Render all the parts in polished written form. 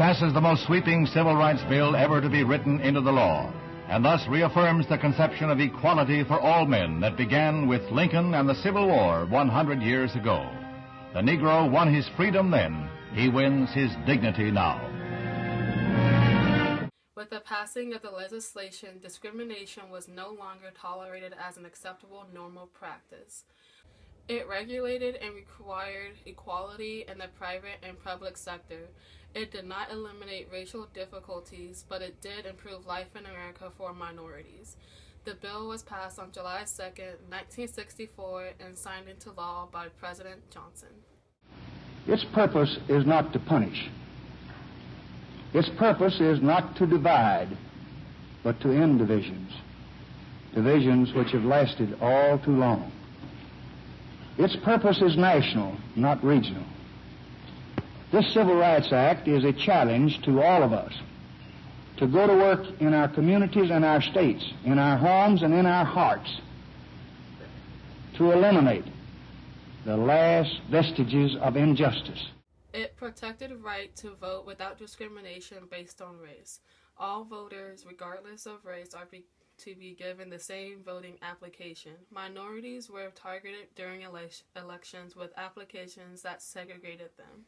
passes the most sweeping civil rights bill ever to be written into the law, and thus reaffirms the conception of equality for all men that began with Lincoln and the Civil War 100 years ago. The Negro won his freedom then. He wins his dignity now. With the passing of the legislation, discrimination was no longer tolerated as an acceptable normal practice. It regulated and required equality in the private and public sector. It did not eliminate racial difficulties, but it did improve life in America for minorities. The bill was passed on July 2nd, 1964, and signed into law by President Johnson. Its purpose is not to punish. Its purpose is not to divide, but to end divisions, divisions which have lasted all too long. Its purpose is national, not regional. This Civil Rights Act is a challenge to all of us to go to work in our communities and our states, in our homes and in our hearts, to eliminate the last vestiges of injustice. It protected the right to vote without discrimination based on race. All voters, regardless of race, are to be given the same voting application. Minorities were targeted during elections with applications that segregated them.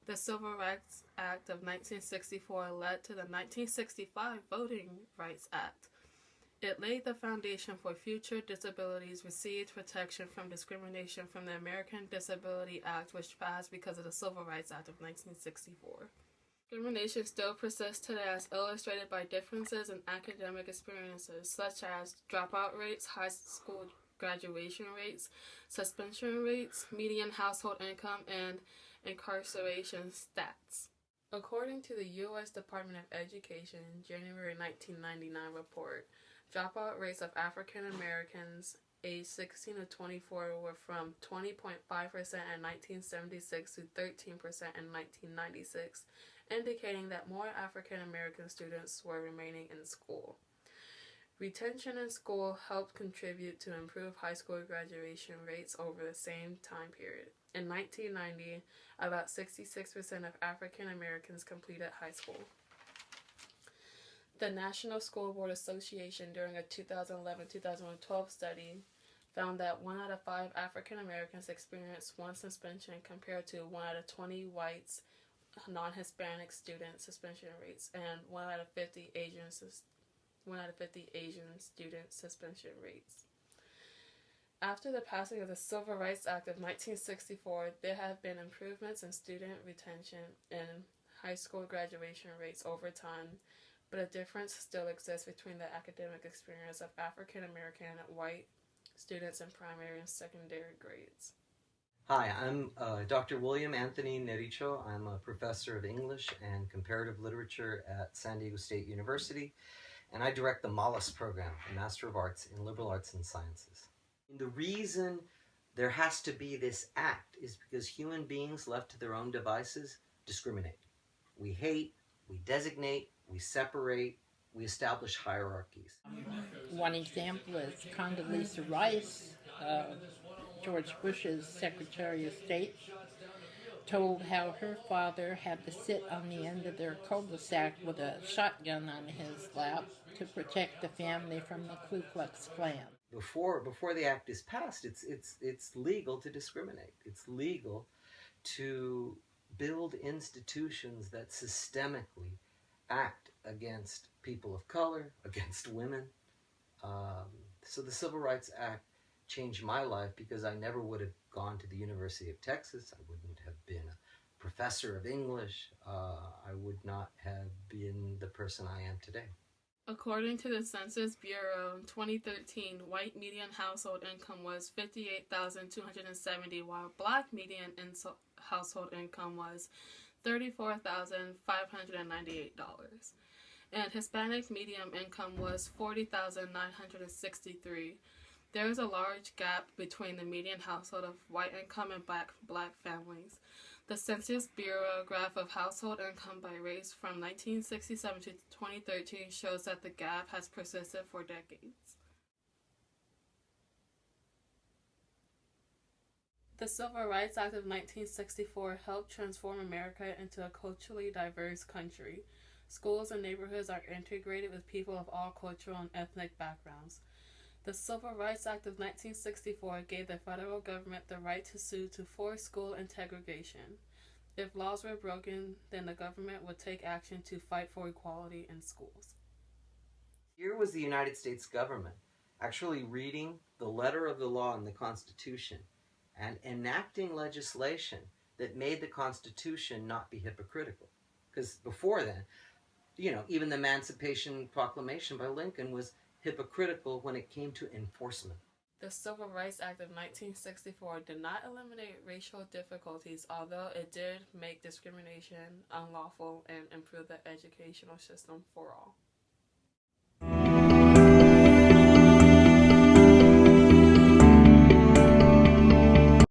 The Civil Rights Act of 1964 led to the 1965 Voting Rights Act. It laid the foundation for future disabilities received protection from discrimination from the American Disability Act, which passed because of the Civil Rights Act of 1964. Discrimination still persists today as illustrated by differences in academic experiences, such as dropout rates, high school graduation rates, suspension rates, median household income, and incarceration stats. According to the U.S. Department of Education January 1999 report, dropout rates of African Americans aged 16 to 24 were from 20.5% in 1976 to 13% in 1996, indicating that more African American students were remaining in school. Retention in school helped contribute to improved high school graduation rates over the same time period. In 1990, about 66% of African Americans completed high school. The National School Board Association, during a 2011-2012 study, found that 1 out of 5 African Americans experienced one suspension compared to 1 out of 20 whites, non-Hispanic student suspension rates, and 1 out of 50 Asian student suspension rates. After the passing of the Civil Rights Act of 1964, there have been improvements in student retention and high school graduation rates over time, but a difference still exists between the academic experience of African American and white students in primary and secondary grades. Hi, I'm Dr. William Anthony Nericho. I'm a professor of English and Comparative Literature at San Diego State University, and I direct the MALIS program, the Master of Arts in Liberal Arts and Sciences. And the reason there has to be this act is because human beings left to their own devices discriminate. We hate, we designate, we separate, we establish hierarchies. One example is Condoleezza Rice, George Bush's Secretary of State, told how her father had to sit on the end of their cul-de-sac with a shotgun on his lap to protect the family from the Ku Klux Klan. Before the act is passed, it's legal to discriminate. It's legal to build institutions that systemically act against people of color, against women. So the Civil Rights Act changed my life because I never would have gone to the University of Texas. I wouldn't have been a professor of English. I would not have been the person I am today. According to the Census Bureau, in 2013, white median household income was $58,270, while black median household income was $34,598. And Hispanic median income was $40,963. There is a large gap between the median household of white income and black families. The Census Bureau graph of household income by race from 1967 to 2013 shows that the gap has persisted for decades. The Civil Rights Act of 1964 helped transform America into a culturally diverse country. Schools and neighborhoods are integrated with people of all cultural and ethnic backgrounds. The Civil Rights Act of 1964 gave the federal government the right to sue to force school integration. If laws were broken, then the government would take action to fight for equality in schools. Here was the United States government actually reading the letter of the law in the Constitution and enacting legislation that made the Constitution not be hypocritical. Because before then, even the Emancipation Proclamation by Lincoln was hypocritical when it came to enforcement. The Civil Rights Act of 1964 did not eliminate racial difficulties, although it did make discrimination unlawful and improve the educational system for all.